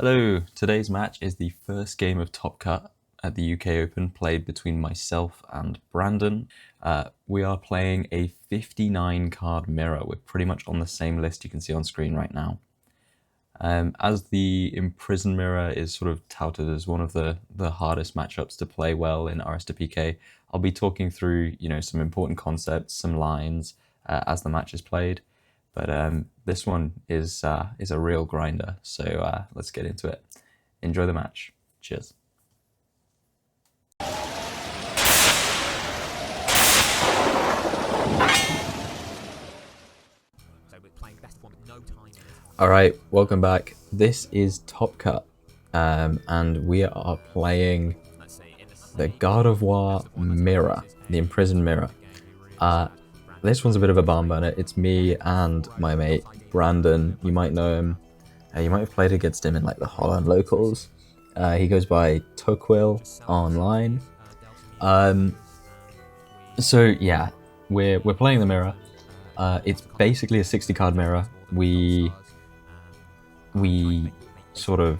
Hello, today's match is the first game of Top Cut at the UK Open played between myself and Brandon. We are playing a 59 card mirror. We're pretty much on the same list you can see on screen right now. As the Imprison mirror is sort of touted as one of the hardest matchups to play well in RSPK, I'll be talking through some important concepts, some lines as the match is played. But this one is a real grinder, so let's get into it. Enjoy the match. Cheers. Alright, welcome back. This is Top Cut, and we are playing the God of War mirror, the Imprison mirror. This one's a bit of a barn burner. It's me and my mate, Brandon. You might know him. You might have played against him in like the Holland locals. He goes by Toquil online. So yeah, we're playing the mirror. It's basically a 60 card mirror. We sort of,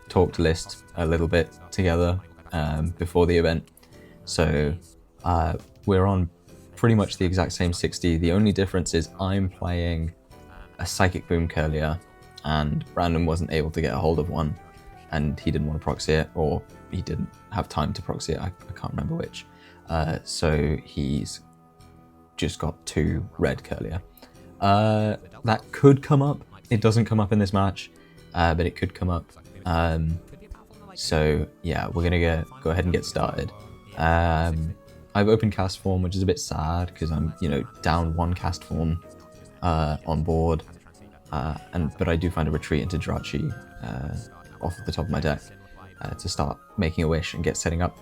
talked list a little bit together before the event. So we're on pretty much the exact same 60. The only difference is I'm playing a Psychic Boom Curlier and Brandon wasn't able to get a hold of one and he didn't want to proxy it, or he didn't have time to proxy it, I can't remember which. So he's just got 2 red Curlier. That could come up. It doesn't come up in this match, but it could come up. So yeah, we're gonna go ahead and get started. I've opened cast form, which is a bit sad because I'm, down 1 cast form on board, but I do find a retreat into Jirachi off the top of my deck to start making a wish and get setting up.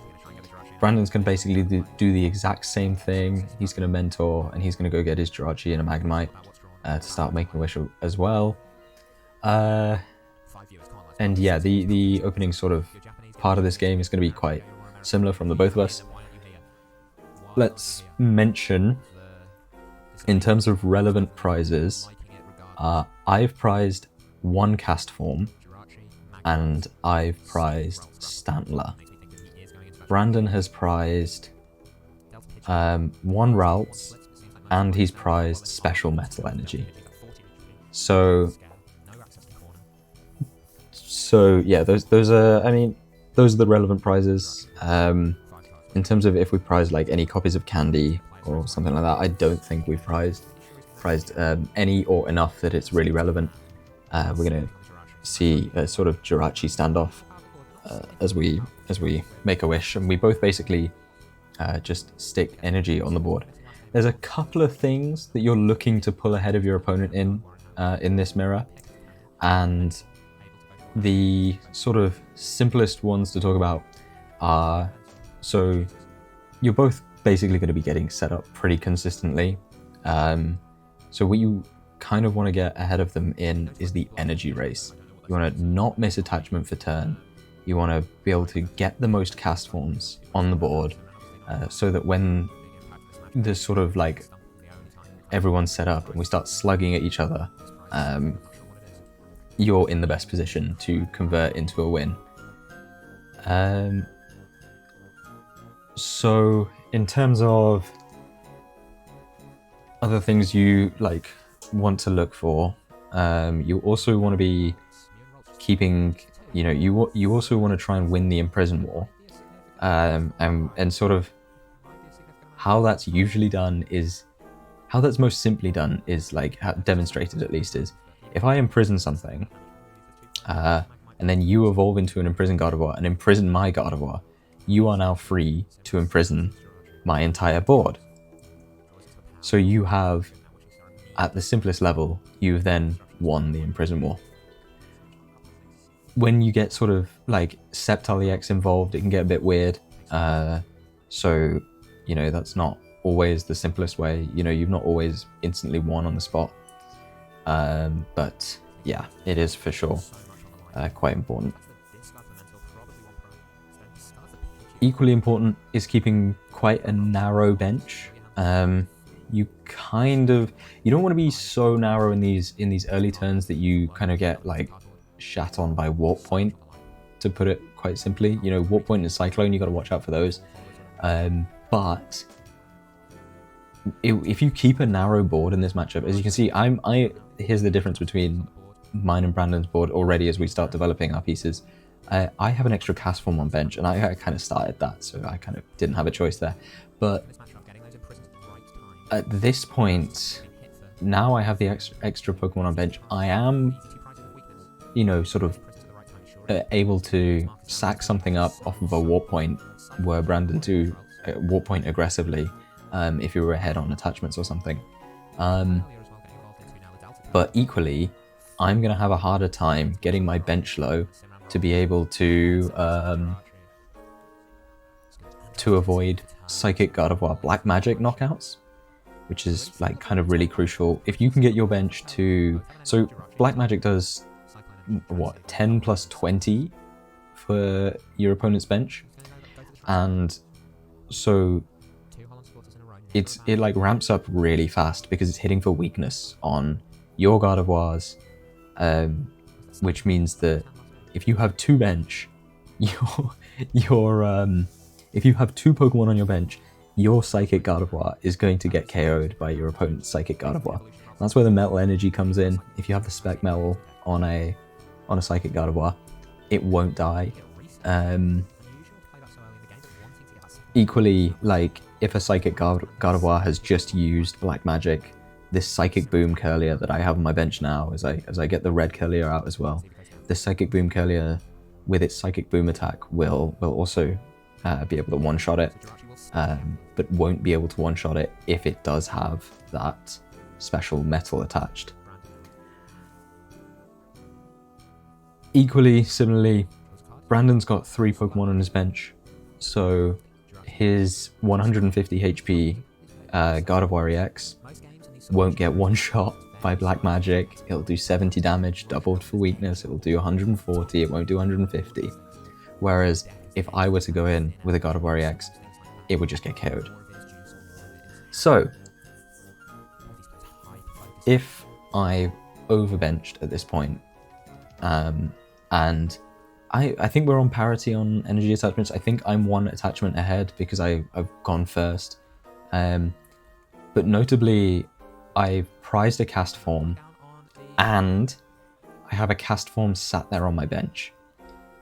Brandon's going to basically do the exact same thing. He's going to mentor and he's going to go get his Jirachi and a Magnemite to start making a wish as well. And yeah, the opening sort of part of this game is going to be quite similar from the both of us. Let's mention, in terms of relevant prizes, I've prized 1 cast form and I've prized Stantler. Brandon has prized 1 Ralts and he's prized Special Metal Energy. So yeah, those are the relevant prizes. In terms of if we prize like any copies of candy or something like that, I don't think we've prized any or enough that it's really relevant. We're gonna see a sort of Jirachi standoff as we make a wish, and we both basically just stick energy on the board. There's a couple of things that you're looking to pull ahead of your opponent in this mirror, and the sort of simplest ones to talk about are, so you're both basically going to be getting set up pretty consistently. So what you kind of want to get ahead of them in is the energy race. You want to not miss attachment for turn. You want to be able to get the most cast forms on the board so that when there's sort of like everyone's set up and we start slugging at each other, you're in the best position to convert into a win. So in terms of other things you want to look for, you also want to be keeping, you also want to try and win the Imprison War, and sort of how that's usually done is, how that's most simply done is demonstrated at least is, if I imprison something, and then you evolve into an Imprison God of War and imprison my God of War, you are now free to imprison my entire board. So you have, at the simplest level, you've then won the Imprison War. When you get sort of like Septile EX involved, it can get a bit weird. So, that's not always the simplest way. You've not always instantly won on the spot. But yeah, it is for sure quite important. Equally important is keeping quite a narrow bench. You don't want to be so narrow in these early turns that you kind of get shat on by Warp Point, to put it quite simply. You know, Warp Point and Cyclone, you got to watch out for those. But if you keep a narrow board in this matchup, as you can see, here's the difference between mine and Brandon's board already as we start developing our pieces. I have an extra cast form on bench, and I kind of started that, so I kind of didn't have a choice there. But at this point, now I have the extra Pokemon on bench, I am, you know, sort of able to sack something up off of a Warp Point, were Brandon to Warp Point aggressively, if you were ahead on attachments or something. But equally, I'm going to have a harder time getting my bench low to be able to avoid Psychic Gardevoir Black Magic knockouts, which is like kind of really crucial. If you can get your bench to... So Black Magic does, what, 10 plus 20 for your opponent's bench? And so it like ramps up really fast because it's hitting for weakness on your Gardevoirs, which means that if you have two bench, if you have two Pokemon on your bench, your Psychic Gardevoir is going to get KO'd by your opponent's Psychic Gardevoir. That's where the Metal Energy comes in. If you have the Spec Metal on a Psychic Gardevoir, it won't die. Equally, like, if a Psychic Gardevoir has just used Black Magic, this Psychic Boom Curlier that I have on my bench now, as I get the red Curlier out as well, this Psychic Boom Curlier with its Psychic Boom attack will also be able to one-shot it, but won't be able to one-shot it if it does have that special metal attached. Equally, similarly, Brandon's got 3 Pokemon on his bench, so his 150 HP Gardevoir EX won't get one shot by Black Magic. It'll do 70 damage, doubled for weakness. It'll do 140, it won't do 150. Whereas if I were to go in with a Gardevoir EX, it would just get KO'd. So, if I overbenched at this point, and I think we're on parity on energy attachments. I think I'm 1 attachment ahead because I've gone first. But notably, I've prized a cast form, and I have a cast form sat there on my bench.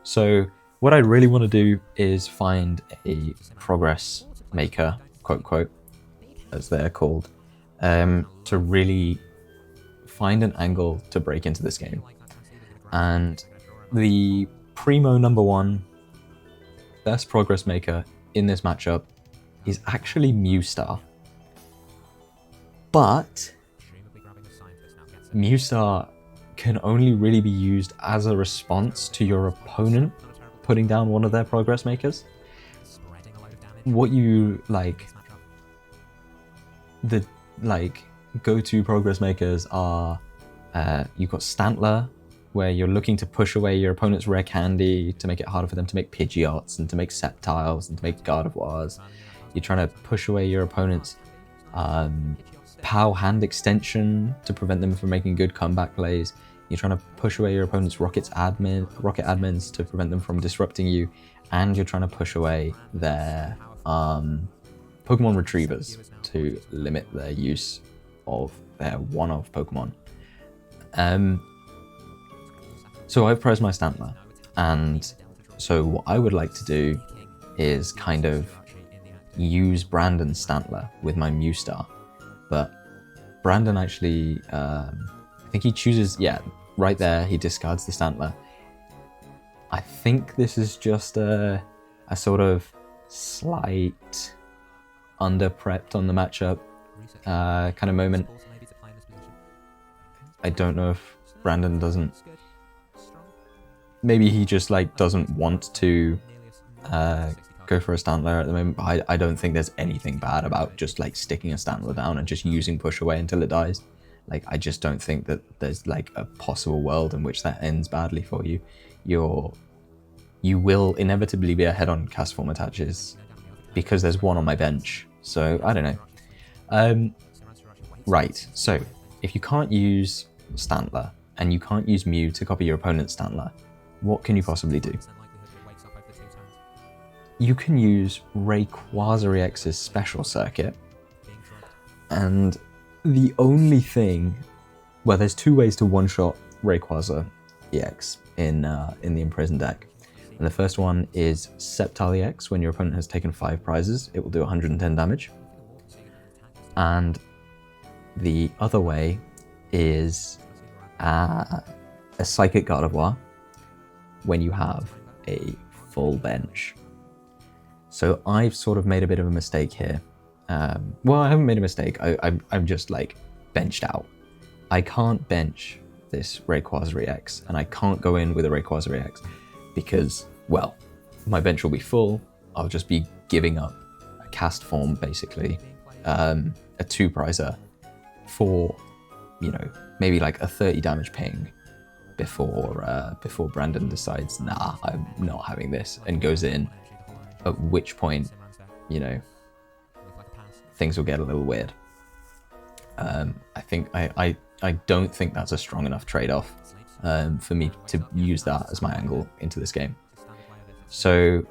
So what I really want to do is find a progress maker, quote quote, as they're called, to really find an angle to break into this game. And the primo #1 best progress maker in this matchup is actually Mewstar. But Mewstar can only really be used as a response to your opponent putting down one of their progress makers. What you the go-to progress makers are, you've got Stantler, where you're looking to push away your opponent's rare candy to make it harder for them to make Pidgeots and to make Sceptiles and to make Gardevoirs. You're trying to push away your opponent's POW hand extension to prevent them from making good comeback plays. You're trying to push away your opponent's rocket admins to prevent them from disrupting you, and you're trying to push away their Pokemon retrievers to limit their use of their one-off Pokemon. So I've prized my Stantler, and so what I would like to do is kind of use Brandon's Stantler with my Mewstar, but Brandon actually, I think he chooses, yeah, right there, he discards the Stantler. I think this is just a sort of slight under-prepped on the matchup kind of moment. I don't know if Brandon doesn't, maybe he just doesn't want to go for a Stantler at the moment. I don't think there's anything bad about just sticking a Stantler down and just using push away until it dies. I just don't think that there's a possible world in which that ends badly for you. You will inevitably be ahead on cast form attaches because there's one on my bench. So I don't know. Right, so if you can't use Stantler, and you can't use Mew to copy your opponent's Stantler, what can you possibly do? You can use Rayquaza EX's special circuit, and the only thing, well, there's two ways to one-shot Rayquaza EX in the Imprison deck. And the first one is Sceptile EX. When your opponent has taken 5 prizes, it will do 110 damage. And the other way is a Psychic Gardevoir when you have a full bench. So I've sort of made a bit of a mistake here. Well, I haven't made a mistake. I'm just like benched out. I can't bench this Rayquaza EX, and I can't go in with a Rayquaza EX because, well, my bench will be full. I'll just be giving up a cast form, basically, a 2-prizer for, you know, maybe like a 30 damage ping before Brandon decides, nah, I'm not having this, and goes in, at which point, you know, things will get a little weird. I don't think that's a strong enough trade-off for me to use that as my angle into this game. So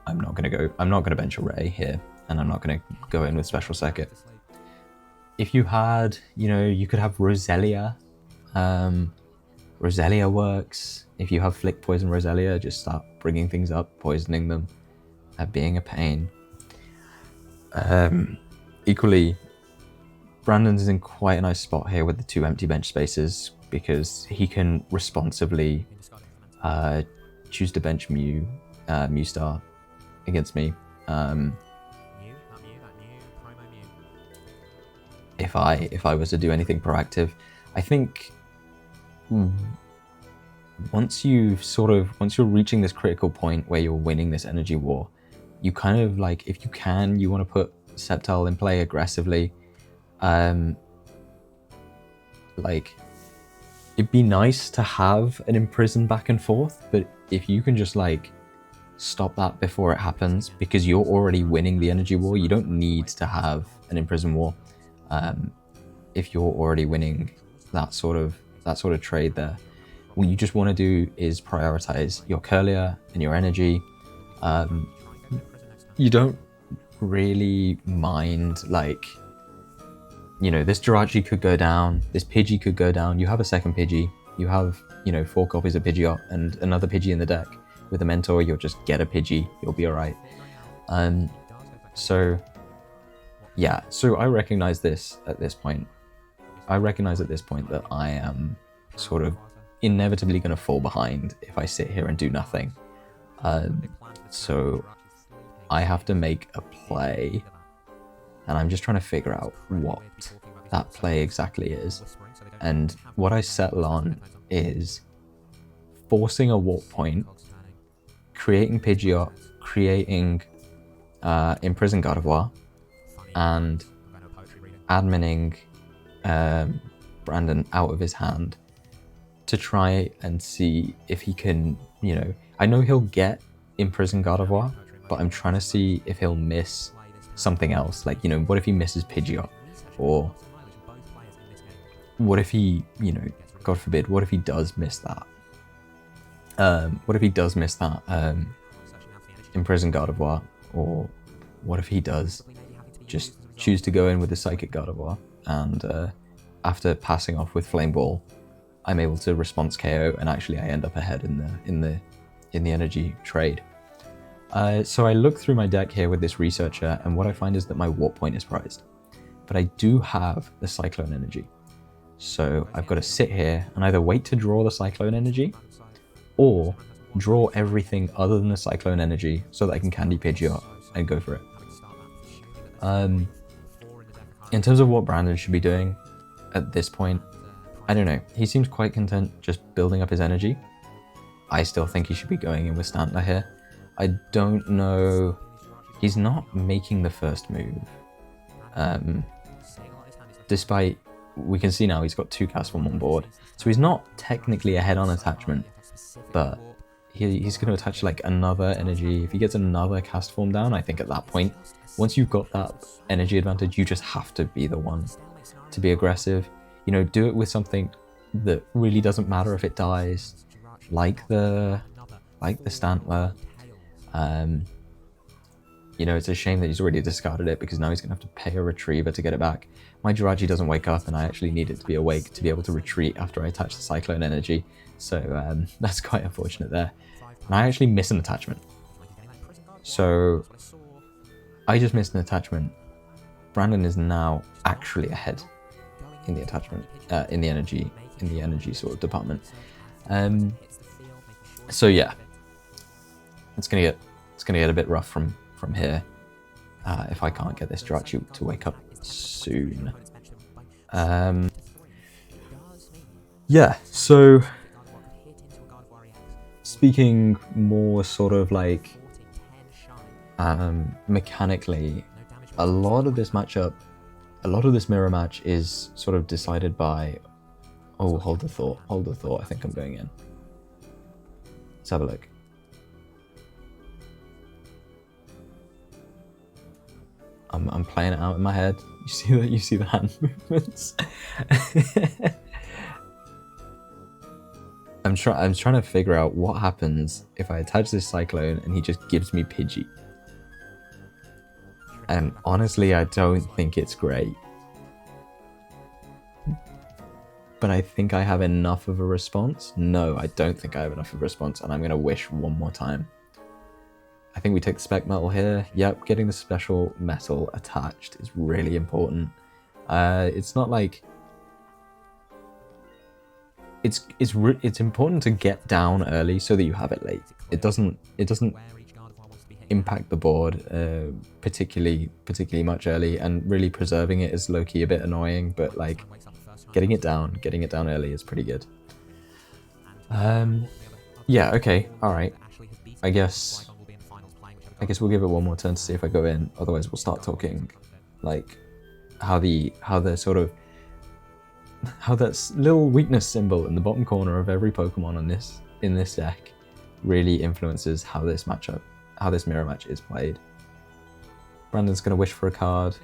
I'm not gonna bench a Ray here, and I'm not gonna go in with special circuit. If you had, you know, you could have Roselia. Roselia works. If you have Flick Poison Roselia, just start bringing things up, poisoning them, being a pain. Equally, Brandon's in quite a nice spot here with the 2 empty bench spaces, because he can responsibly choose to bench Mewstar against me. If I was to do anything proactive, I think once you're reaching this critical point where you're winning this energy war, you kind of like, if you can, you want to put Sceptile in play aggressively. Like, it'd be nice to have an Imprison back and forth, but if you can just like stop that before it happens, because you're already winning the energy war, you don't need to have an Imprison war. If you're already winning that sort of trade there, what you just want to do is prioritize your Curlier and your energy. You don't really mind, like, you know, this Jirachi could go down, this Pidgey could go down, you have a second Pidgey, you have, you know, 4 copies of Pidgeot and another Pidgey in the deck. With a Mentor, you'll just get a Pidgey, you'll be alright. So yeah, so I recognize this at this point. I recognize at this point that I am sort of inevitably going to fall behind if I sit here and do nothing. So I have to make a play, and I'm just trying to figure out what that play exactly is. And what I settle on is forcing a warp point, creating Pidgeot, creating Imprison Gardevoir, and adminning Brandon out of his hand to try and see if he can, you know, I know he'll get Imprison Gardevoir, but I'm trying to see if he'll miss something else. Like, you know, what if he misses Pidgeot? Or what if he, you know, God forbid, what if he does miss that? What if he does miss that Imprison Gardevoir? Or what if he does just choose to go in with the Psychic Gardevoir, and after passing off with Flame Ball, I'm able to response KO, and actually I end up ahead in the energy trade. So I look through my deck here with this researcher, and what I find is that my warp point is prized, but I do have the Cyclone energy. So I've got to sit here and either wait to draw the Cyclone energy, or draw everything other than the Cyclone energy so that I can Candy Pidgeot and go for it. In terms of what Brandon should be doing at this point, I don't know. He seems quite content just building up his energy. I still think he should be going in with Stantler here. I don't know. He's not making the first move. Despite, we can see now he's got 2 cast form on board. So he's not technically a head-on attachment, but he's going to attach like another energy. If he gets another cast form down, I think at that point, once you've got that energy advantage, you just have to be the one to be aggressive. You know, do it with something that really doesn't matter if it dies, like the Stantler. You know, it's a shame that he's already discarded it because now he's going to have to pay a retriever to get it back. My Jirachi doesn't wake up and I actually need it to be awake to be able to retreat after I attach the Cyclone Energy. So that's quite unfortunate there. And I actually miss an attachment. So I just missed an attachment. Brandon is now actually ahead in the attachment, in the energy sort of department. So yeah, it's gonna get a bit rough from here if I can't get this Jirachi to wake up soon. Yeah, so speaking more sort of like mechanically, a lot of this matchup, a lot of this mirror match is sort of decided by, oh, hold the thought, I think I'm going in. Let's have a look. I'm playing it out in my head. You see the hand movements. I'm trying to figure out what happens if I attach this Cyclone and he just gives me Pidgey. And honestly, I don't think it's great. But I think I have enough of a response. No, I don't think I have enough of a response, and I'm going to wish one more time. I think we take the spec metal here. Yep, getting the special metal attached is really important. It's not like it's important to get down early so that you have it late. It doesn't impact the board particularly much early, and really preserving it is low-key a bit annoying, but like getting it down early is pretty good. Yeah, okay, all right. I guess we'll give it one more turn to see if I go in. Otherwise, we'll start talking like how that little weakness symbol in the bottom corner of every Pokemon in this deck really influences how this mirror match is played. Brandon's gonna wish for a card.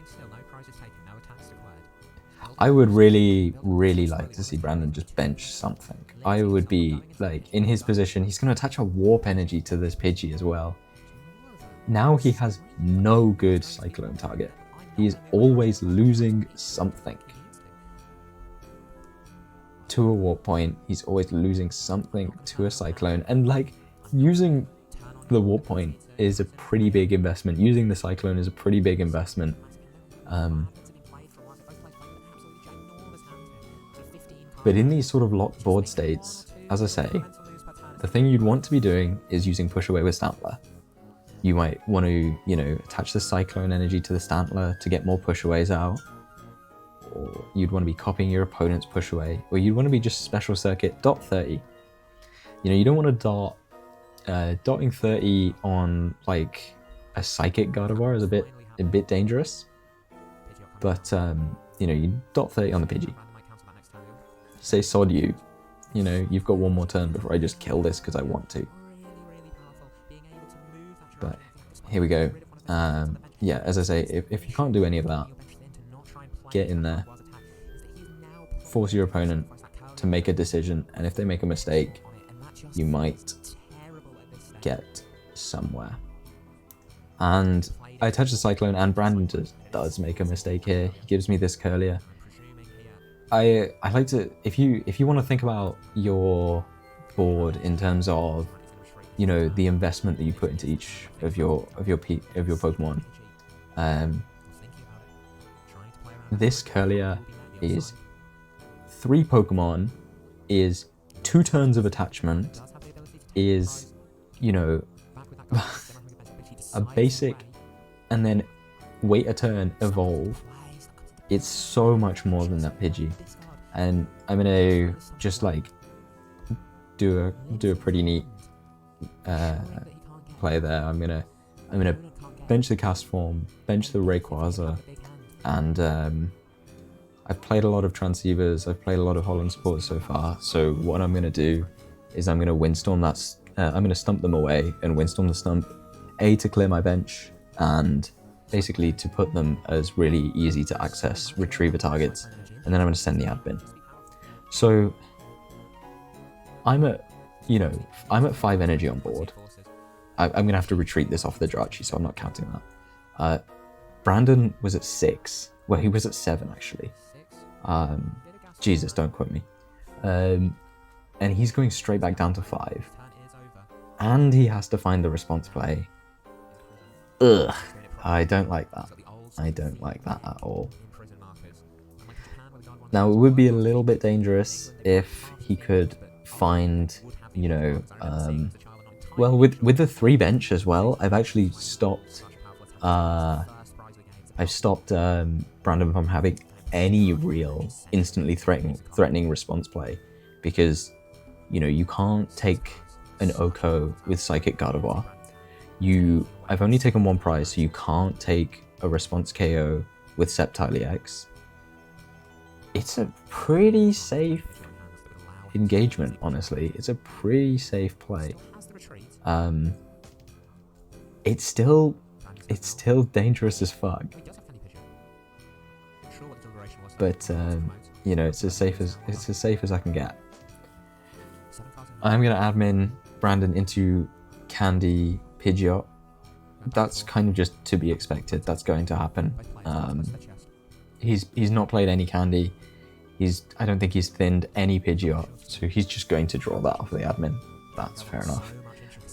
I would really like to see Brandon just bench something. I would be like, in his position, he's gonna attach a Warp Energy to this Pidgey as well. Now he has no good Cyclone target. He is always losing something. To a Warp Point, he's always losing something to a Cyclone. And like, using the Warp Point is a pretty big investment. Using the Cyclone is a pretty big investment. But in these sort of locked board states, as I say, the thing you'd want to be doing is using Push Away with Stantler. You might want to, you know, attach the Cyclone Energy to the Stantler to get more Pushaways out. Or you'd want to be copying your opponent's Pushaway. Or you'd want to be just Special Circuit dot 30. You know, you don't want to dot... dotting 30 on, like, a Psychic Gardevoir is a bit dangerous. But, you know, you dot 30 on the Pidgey. Say sod you. You know, you've got one more turn before I just kill this because I want to. But here we go. Yeah, as I say, if you can't do any of that, get in there. Force your opponent to make a decision, and if they make a mistake, you might get somewhere. And I attach the Cyclone, and Brandon does make a mistake here. He gives me this Curlier. I like to, if you want to think about your board in terms of, you know, the investment that you put into each of your Pokemon, this Curlier is 3 Pokemon, is 2 turns of attachment, is, you know, a basic, and then wait a turn, evolve. It's so much more than that Pidgey. And I'm gonna just like do a pretty neat play there. I'm gonna bench the Castform, bench the Rayquaza, and I've played a lot of Transceivers, I've played a lot of Holland Sports so far, so what I'm gonna do is I'm gonna Windstorm I'm gonna stump them away and Windstorm the stump, A, to clear my bench, and basically to put them as really easy to access retriever targets, and then I'm gonna send the admin. So I'm at, you know, I'm at 5 energy on board. I'm going to have to retreat this off the Jirachi, so I'm not counting that. Brandon was at 6. Well, he was at 7, actually. Jesus, don't quote me. And he's going straight back down to 5. And he has to find the response play. Ugh. I don't like that. I don't like that at all. Now, it would be a little bit dangerous if he could find, you know, well, with the 3 bench as well, I've actually stopped, Brandon from having any real instantly threatening response play, because, you know, you can't take an Oko with Psychic Gardevoir. I've only taken 1 prize, so you can't take a response KO with Sceptile EX. It's a pretty safe engagement, honestly. It's a pretty safe play. It's still dangerous as fuck. But you know, it's as safe as I can get. I'm gonna admin Brandon into Candy Pidgeot. That's kind of just to be expected. That's going to happen. He's not played any Candy. I don't think he's thinned any Pidgeot, so he's just going to draw that off the admin. That's fair enough.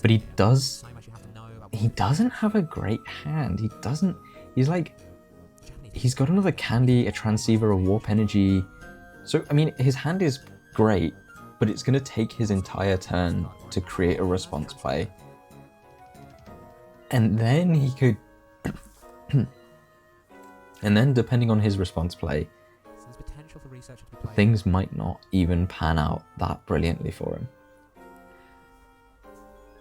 But he doesn't have a great hand. He's got another Candy, a Transceiver, a Warp Energy. So, I mean, his hand is great, but it's going to take his entire turn to create a response play. And then he could... and then, depending on his response play, things might not even pan out that brilliantly for him.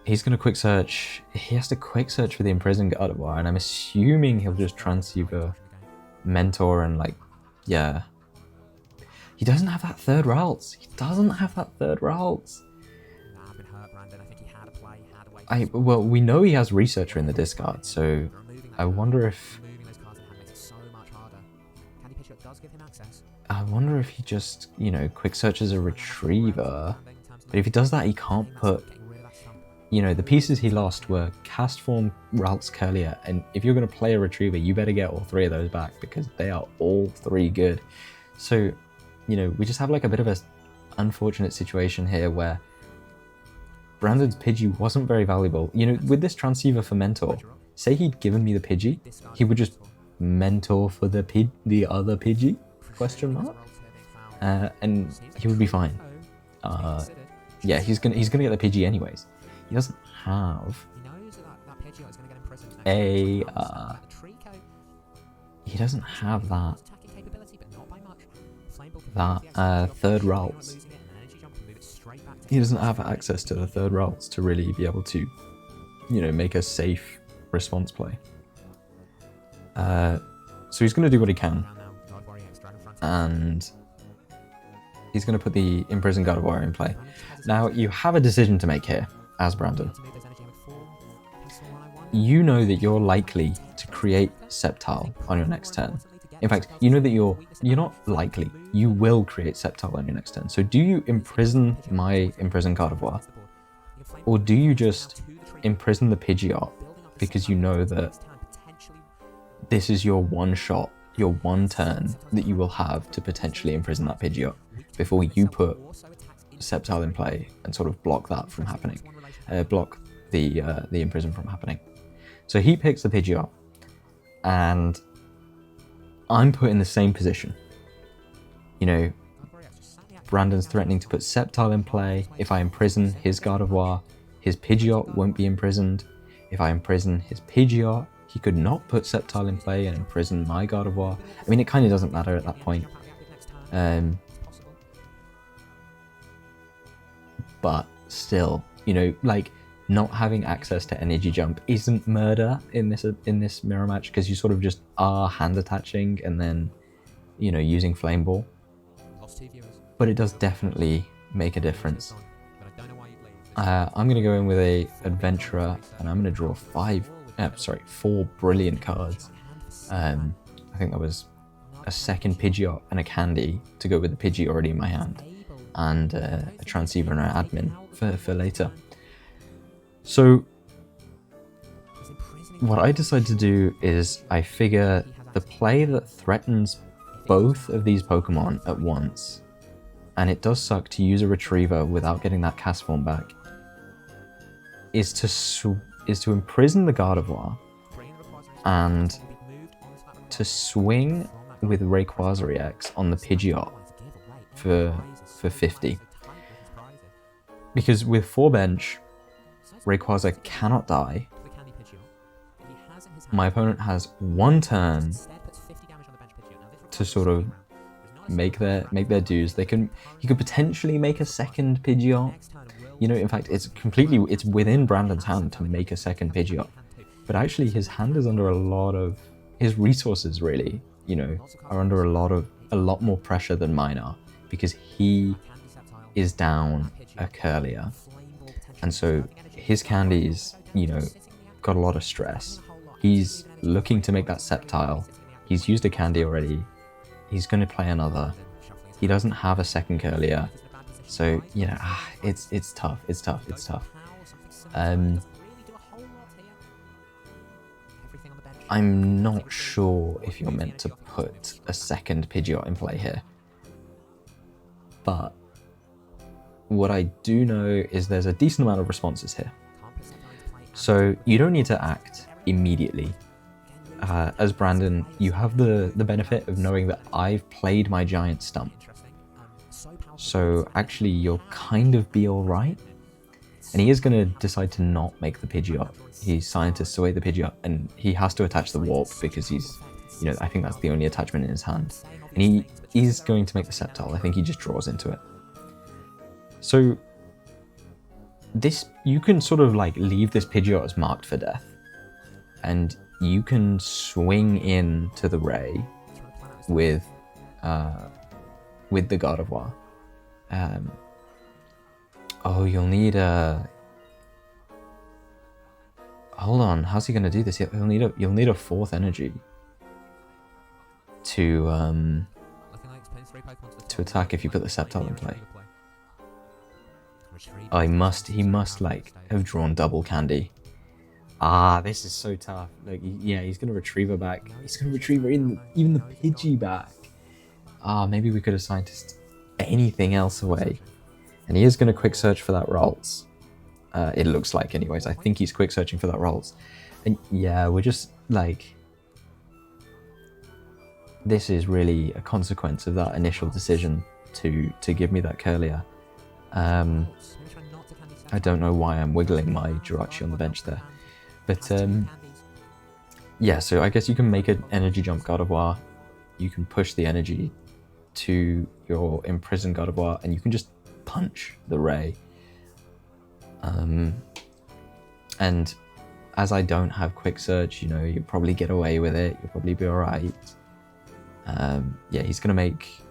He's going to quick search. He has to quick search for the Imprison Gardevoir, and I'm assuming he'll just Transceiver Mentor and, like, yeah. He doesn't have that third Ralts. Well, we know he has Researcher in the discard, so I wonder if he just, you know, quick searches a Retriever. But if he does that, he can't put, you know, the pieces he lost were Cast Form, Ralts, Curlier, and if you're going to play a Retriever, you better get all 3 of those back, because they are all 3 good. So, you know, we just have like a bit of a unfortunate situation here where Brandon's Pidgey wasn't very valuable. You know, with this Transceiver for Mentor, say he'd given me the Pidgey, he would just Mentor for the other Pidgey, ? And he would be fine. Yeah, he's gonna get the Pidgey anyways. He doesn't have a he doesn't have that third Ralts. He doesn't have access to the third Ralts to really be able to, you know, make a safe response play. So he's going to do what he can, and he's going to put the Imprison Gardevoir in play. Now, you have a decision to make here, as Brandon. You know that you're likely to create Sceptile on your next turn. In fact, you know that you're not likely, you will create Sceptile on your next turn. So do you imprison my Imprison Gardevoir? Or do you just imprison the Pidgeot because you know that this is your one shot, your one turn that you will have to potentially imprison that Pidgeot before you put Sceptile in play and sort of block that from happening, block the Imprison from happening. So he picks the Pidgeot, and I'm put in the same position. You know, Brandon's threatening to put Sceptile in play. If I imprison his Gardevoir, his Pidgeot won't be imprisoned. If I imprison his Pidgeot, he could not put Sceptile in play and imprison my Gardevoir. I mean, it kind of doesn't matter at that point. But still, you know, like, not having access to Energy Jump isn't murder in this mirror match, because you sort of just are hand attaching and then, you know, using Flame Ball. But it does definitely make a difference. I'm going to go in with a Adventurer, and I'm going to draw 4 brilliant cards. I think that was a second Pidgeot and a Candy to go with the Pidgey already in my hand. and a transceiver and an admin for later. So what I decided to do is I figure the play that threatens both of these Pokemon at once, and it does suck to use a Retriever without getting that cast form back, is to imprison the Gardevoir and to swing with Rayquaza EX on the Pidgeot for 50. Because with 4 bench, Rayquaza cannot die. My opponent has 1 turn to sort of make their dues. He could potentially make a second Pidgeot. You know, in fact, it's within Brandon's hand to make a second Pidgeot. But actually his hand is under a lot of, his resources really, you know, are under a lot more pressure than mine are, because he is down a Curlier. And so his candies, you know, got a lot of stress. He's looking to make that Sceptile. He's used a candy already. He's going to play another. He doesn't have a second Curlier. So, you know, it's tough. It's tough. I'm not sure if you're meant to put a second Pidgeot in play here. But what I do know is there's a decent amount of responses here. So you don't need to act immediately. As Brandon, you have the benefit of knowing that I've played my giant stump. So actually you'll kind of be alright. And he is going to decide to not make the Pidgeot. He scientists away the Pidgeot, and he has to attach the Warp because he's, you know, I think that's the only attachment in his hand. And he is going to make the Sceptile. I think he just draws into it. So this, you can sort of like leave this Pidgeot as marked for death, and you can swing in to the Ray with the Gardevoir. Oh, you'll need a... Hold on, how's he going to do this? You'll need a 4th energy to attack if you put the Sceptile in play. Oh, he must like have drawn double candy. Ah, this is so tough. Like, yeah, he's gonna Retriever back. He's gonna Retriever even the Pidgey back. Ah, maybe we could have scientist anything else away. And he is gonna quick search for that Rolls. It looks like, anyways. I think he's quick searching for that Rolls. And yeah, we're just like, this is really a consequence of that initial decision to give me that Curlier. I don't know why I'm wiggling my Jirachi on the bench there. But yeah, so I guess you can make an energy jump Gardevoir. You can push the energy to your Imprison Gardevoir, and you can just punch the Ray. And as I don't have quick search, you know, you'll probably get away with it. You'll probably be alright. Yeah, he's gonna make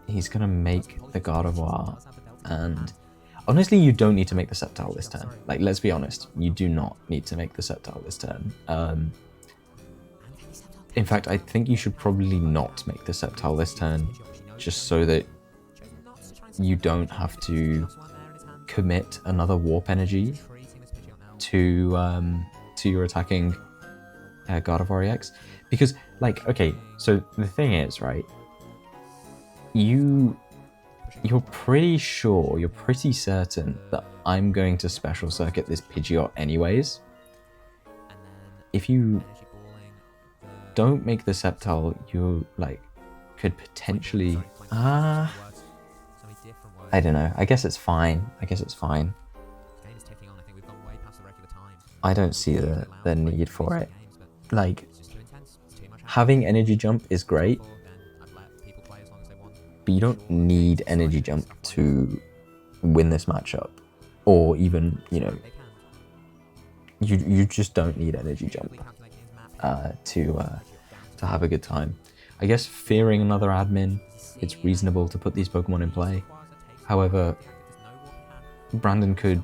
the Gardevoir, and honestly, you don't need to make the Sceptile this turn. Like, let's be honest, you do not need to make the Sceptile this turn. In fact, I think you should probably not make the Sceptile this turn, just so that you don't have to commit another Warp Energy to your attacking Gardevoir EX. Because, like, okay, so the thing is, right, you're pretty sure, you're pretty certain that I'm going to Special Circuit this Pidgeot anyways. If you don't make the Sceptile, you, like, could potentially... I don't know. I guess it's fine. I don't see the need for it. Like, having Energy Jump is great, but you don't need Energy Jump to win this matchup, or even, you know, you just don't need Energy Jump to have a good time. I guess fearing another admin, it's reasonable to put these Pokemon in play. However, Brandon could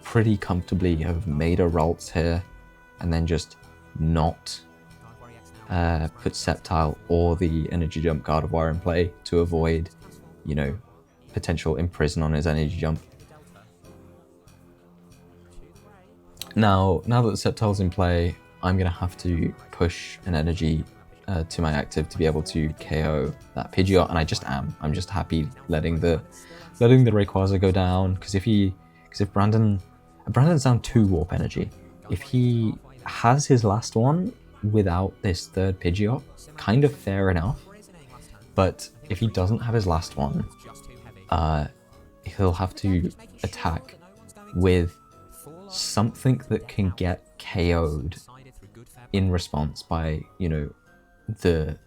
pretty comfortably have made a Ralts here and then just not put Sceptile or the Energy Jump Gardevoir in play to avoid, you know, potential Imprison on his energy jump. Now that the Sceptile's in play, I'm going to have to push an energy to my active to be able to KO that Pidgeot, and I just am. I'm just happy letting the Rayquaza go down, because if Brandon's down 2 Warp Energy, if he has his last one without this third Pidgeot, kind of fair enough. But if he doesn't have his last one, he'll have to attack with something that can get KO'd in response by, you know, the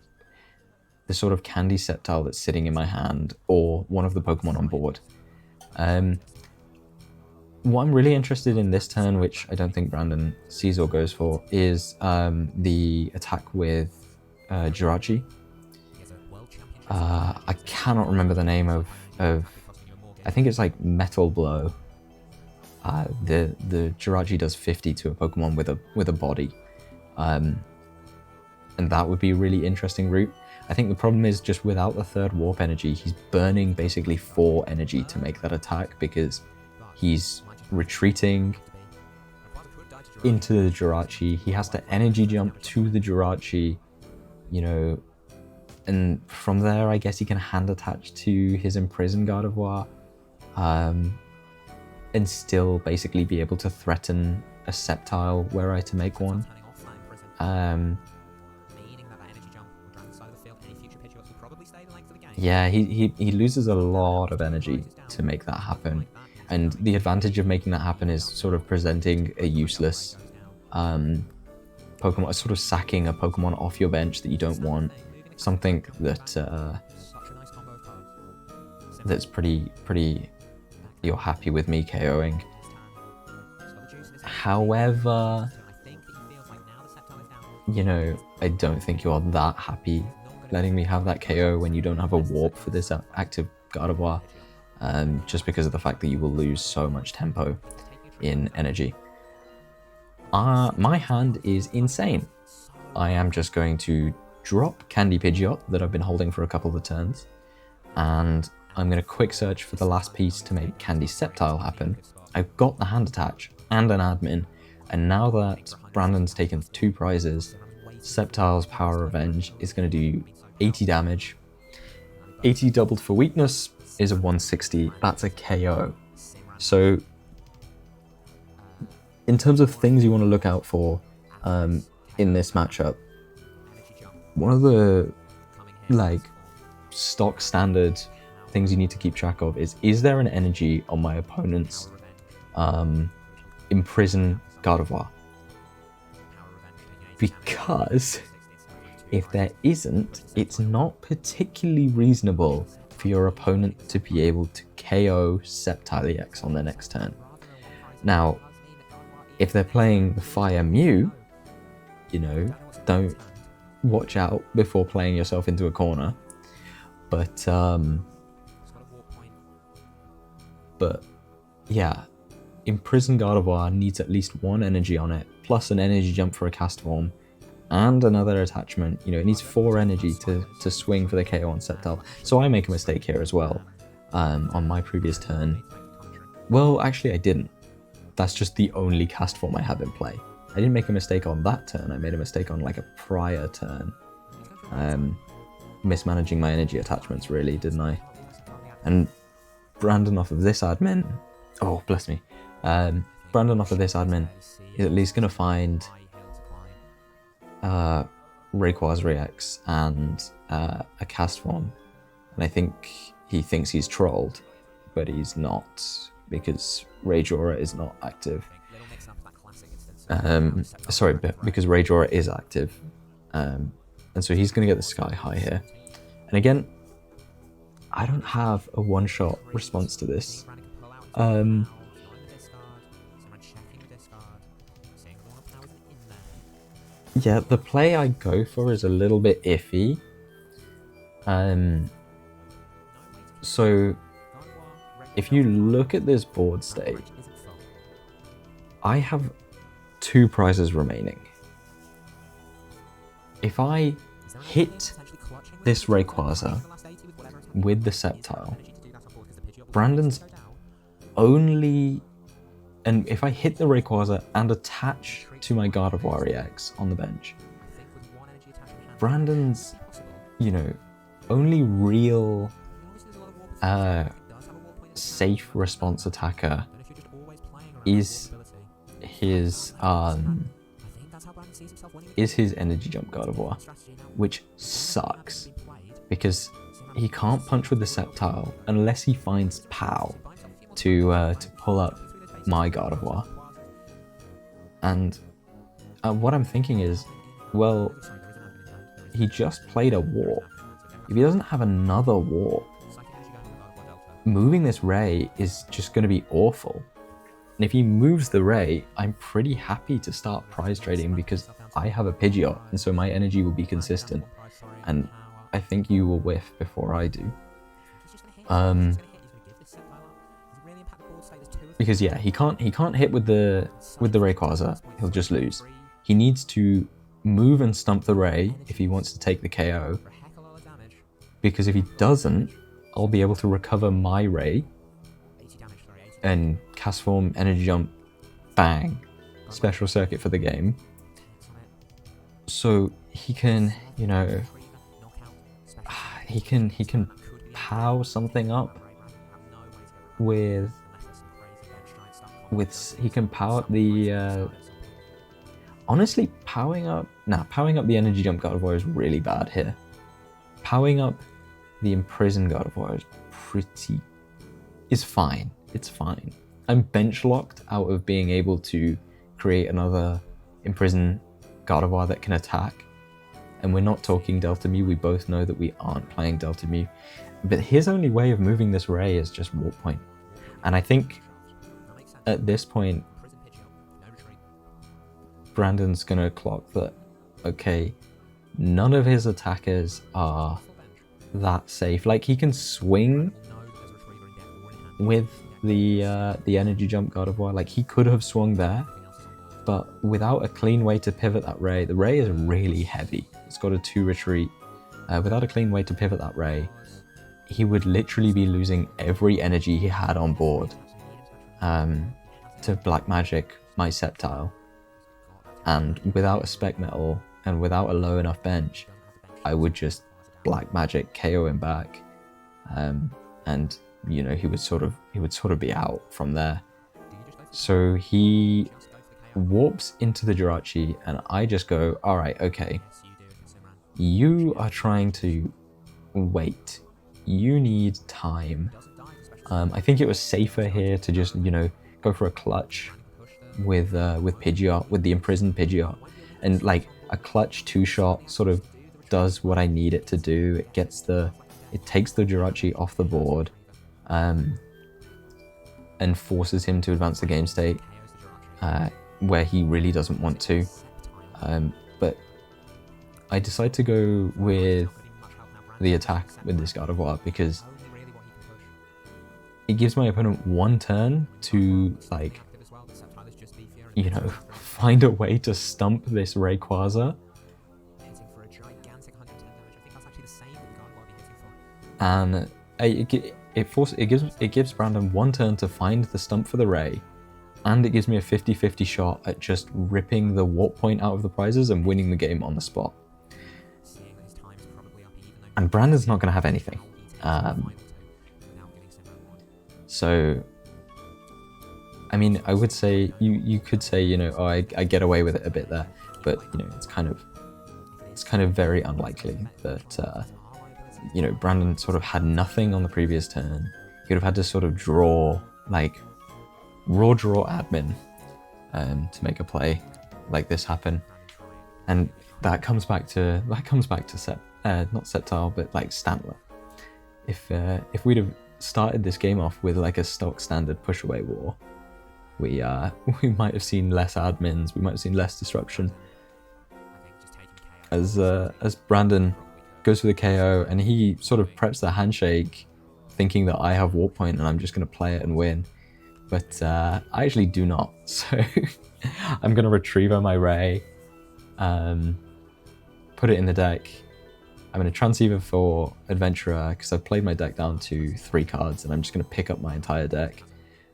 sort of candy Sceptile that's sitting in my hand, or one of the Pokemon on board. What I'm really interested in this turn, which I don't think Brandon sees or goes for, is the attack with Jirachi. I cannot remember the name of I think it's like Metal Blow. The Jirachi does 50 to a Pokemon with a body, and that would be a really interesting route. I think the problem is just without the third Warp Energy, he's burning basically 4 energy to make that attack, because he's retreating into the Jirachi. He has to energy jump to the Jirachi, you know, and from there I guess he can hand attach to his Imprison Gardevoir, and still basically be able to threaten a Sceptile were I to make one. Yeah, he loses a lot of energy to make that happen, and the advantage of making that happen is sort of presenting a useless Pokemon, sort of sacking a Pokemon off your bench that you don't want, something that that's pretty you're happy with me KOing. However, you know, I don't think you're that happy letting me have that KO when you don't have a warp for this active Gardevoir, just because of the fact that you will lose so much tempo in energy. My hand is insane. I am just going to drop Candy Pidgeot that I've been holding for a couple of turns, and I'm going to quick search for the last piece to make Candy Sceptile happen. I've got the hand attach and an admin, and now that Brandon's taken 2 prizes, Sceptile's Power Revenge is going to do 80 damage. 80 doubled for weakness is a 160, that's a KO. So in terms of things you want to look out for in this matchup, one of the like stock standard things you need to keep track of is there an energy on my opponent's Imprison Gardevoir? Because if there isn't, it's not particularly reasonable for your opponent to be able to KO Sceptile EX on their next turn. Now, if they're playing the Fire Mew, you know, don't watch out before playing yourself into a corner. But yeah, Imprison Gardevoir needs at least 1 energy on it, plus an energy jump for a cast form, and another attachment. You know, it needs 4 energy to swing for the KO on Sceptile. So I make a mistake here as well on my previous turn. Well, actually I didn't. That's just the only cast form I have in play. I didn't make a mistake on that turn, I made a mistake on like a prior turn. Mismanaging my energy attachments really, didn't I? And Brandon off of this admin, oh bless me, Brandon off of this admin is at least going to find Rayquaza EX and a cast form, and I think he thinks he's trolled, but he's not, because Rageora is not active. Sorry, because Rageora is active, and so he's going to get the Sky High here. And again, I don't have a one-shot response to this. Yeah, the play I go for is a little bit iffy. So if you look at this board state, I have 2 prizes remaining. If I hit this Rayquaza with the Sceptile, Brandon's only, and if I hit the Rayquaza and attach to my Gardevoir EX on the bench, Brandon's, you know, only real safe response attacker is his Energy Jump Gardevoir, which sucks because he can't punch with the Sceptile unless he finds POW to pull up my Gardevoir. And what I'm thinking is, well, he just played a Warp. If he doesn't have another Warp, moving this Ray is just going to be awful. And if he moves the Ray, I'm pretty happy to start prize trading because I have a Pidgeot, and so my energy will be consistent. And I think you will whiff before I do. Because yeah, he can't hit with the Rayquaza. He'll just lose. He needs to move and stump the Ray if he wants to take the KO. Because if he doesn't, I'll be able to recover my Ray and Cast Form, Energy Jump, bang, special circuit for the game. So he can, you know, he can POW something up with he can power up the honestly powering up the Energy Jump Gardevoir is really bad here. Powering up the Imprison Gardevoir is fine. It's fine. I'm bench locked out of being able to create another Imprison Gardevoir that can attack. And we're not talking Delta Mew, we both know that we aren't playing Delta Mew. But his only way of moving this Ray is just Warp Point. And I think at this point, Brandon's gonna clock that, okay, none of his attackers are that safe. Like, he can swing with the Energy Jump Gardevoir. Like, he could have swung there, but without a clean way to pivot that Ray, the Ray is really heavy. It's got a 2 retreat. Without a clean way to pivot that Ray, he would literally be losing every energy he had on board to Black Magic my Sceptile. And without a Spec Metal and without a low enough bench, I would just Black Magic KO him back, and you know, he would sort of be out from there. So he warps into the Jirachi, and I just go, all right, okay, you are trying to wait. You need time. I think it was safer here to just, you know, go for a clutch with Pidgeot, with the Imprisoned Pidgeot, and like a clutch 2-shot sort of does what I need it to do. It takes the Jirachi off the board, and forces him to advance the game state where he really doesn't want to. But I decide to go with the attack with this Gardevoir because it gives my opponent one turn to, like, you know, find a way to stump this Rayquaza. And it gives Brandon one turn to find the stump for the Ray, and it gives me a 50-50 shot at just ripping the Warp Point out of the prizes and winning the game on the spot. And Brandon's not going to have anything. So, I mean, I would say, you could say, you know, oh, I get away with it a bit there, but, you know, it's kind of very unlikely that, you know, Brandon sort of had nothing on the previous turn. He would have had to sort of draw, like, raw draw admin to make a play like this happen. And that comes back to not Sceptile, but like Stantler. If we'd have started this game off with like a stock standard push away war, we might have seen less admins, we might have seen less disruption. As Brandon goes for the KO, and he sort of preps the handshake thinking that I have Warp Point and I'm just going to play it and win. But I actually do not. So I'm going to retrieve my Ray, put it in the deck, I'm going to transceiver for Adventurer because I've played my deck down to 3 cards, and I'm just going to pick up my entire deck.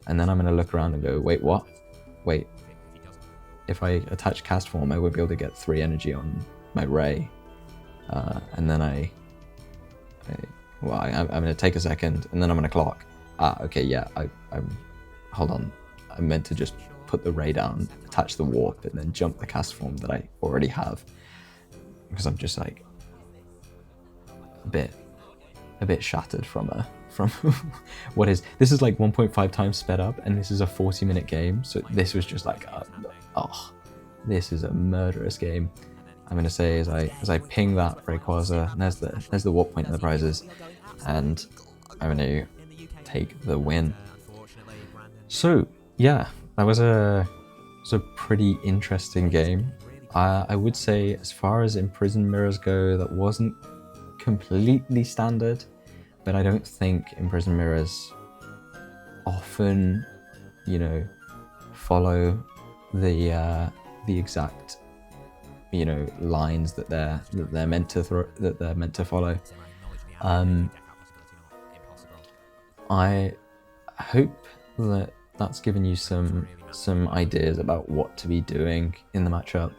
And then I'm going to look around and go, wait, what? Wait, if I attach cast form, I won't be able to get 3 energy on my Ray. And then I'm going to take a second, and then I'm going to clock. Okay, yeah, hold on. I meant to just put the Ray down, attach the warp, and then jump the cast form that I already have. Because I'm just like a bit shattered from what is, this is like 1.5 times sped up, and this is a 40-minute game, so this was just like this is a murderous game. I'm gonna say as I ping that Rayquaza, and there's the warp point in the prizes, and I'm gonna take the win. So yeah, that was a pretty interesting game. I would say, as far as Imprison mirrors go, that wasn't completely standard, but I don't think Imprison mirrors often, you know, follow the exact, you know, lines that they're meant to follow. I hope that that's given you some ideas about what to be doing in the matchup.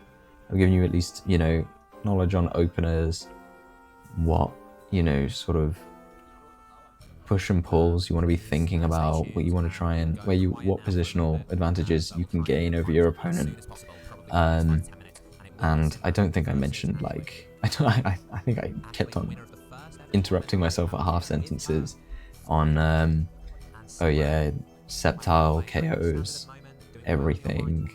I've given you at least, you know, knowledge on openers, what, you know, sort of push and pulls you want to be thinking about, what you want to try and what positional advantages you can gain over your opponent. And I don't think I mentioned, like, I think I kept on interrupting myself at half sentences on oh yeah, Sceptile KOs everything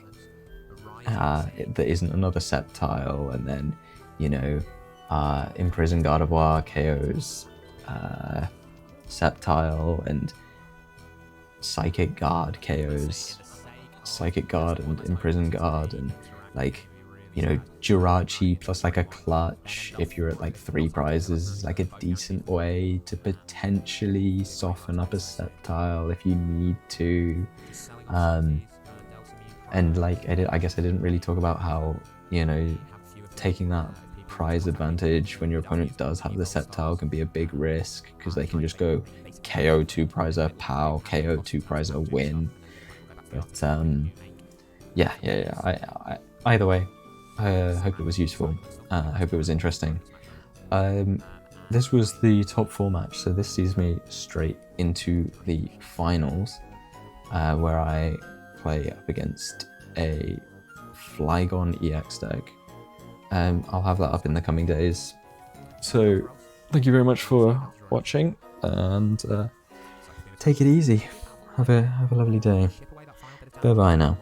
that isn't another Sceptile, and then, you know, Imprison Gardevoir KOs Sceptile, and Psychic Guard KOs Psychic Guard and Imprison Guard, and, like, you know, Jirachi plus like a clutch if you're at like 3 prizes is like a decent way to potentially soften up a Sceptile if you need to. And like, I guess I didn't really talk about how, you know, taking that prize advantage when your opponent does have the Sceptile can be a big risk, because they can just go KO 2 prizer, POW, KO 2 prizer, win. But yeah, either way, I hope it was useful. I hope it was interesting. This was the top 4 match, so this sees me straight into the finals, where I play up against a Flygon EX deck. I'll have that up in the coming days. So thank you very much for watching, and take it easy. Have a lovely day. Bye bye now.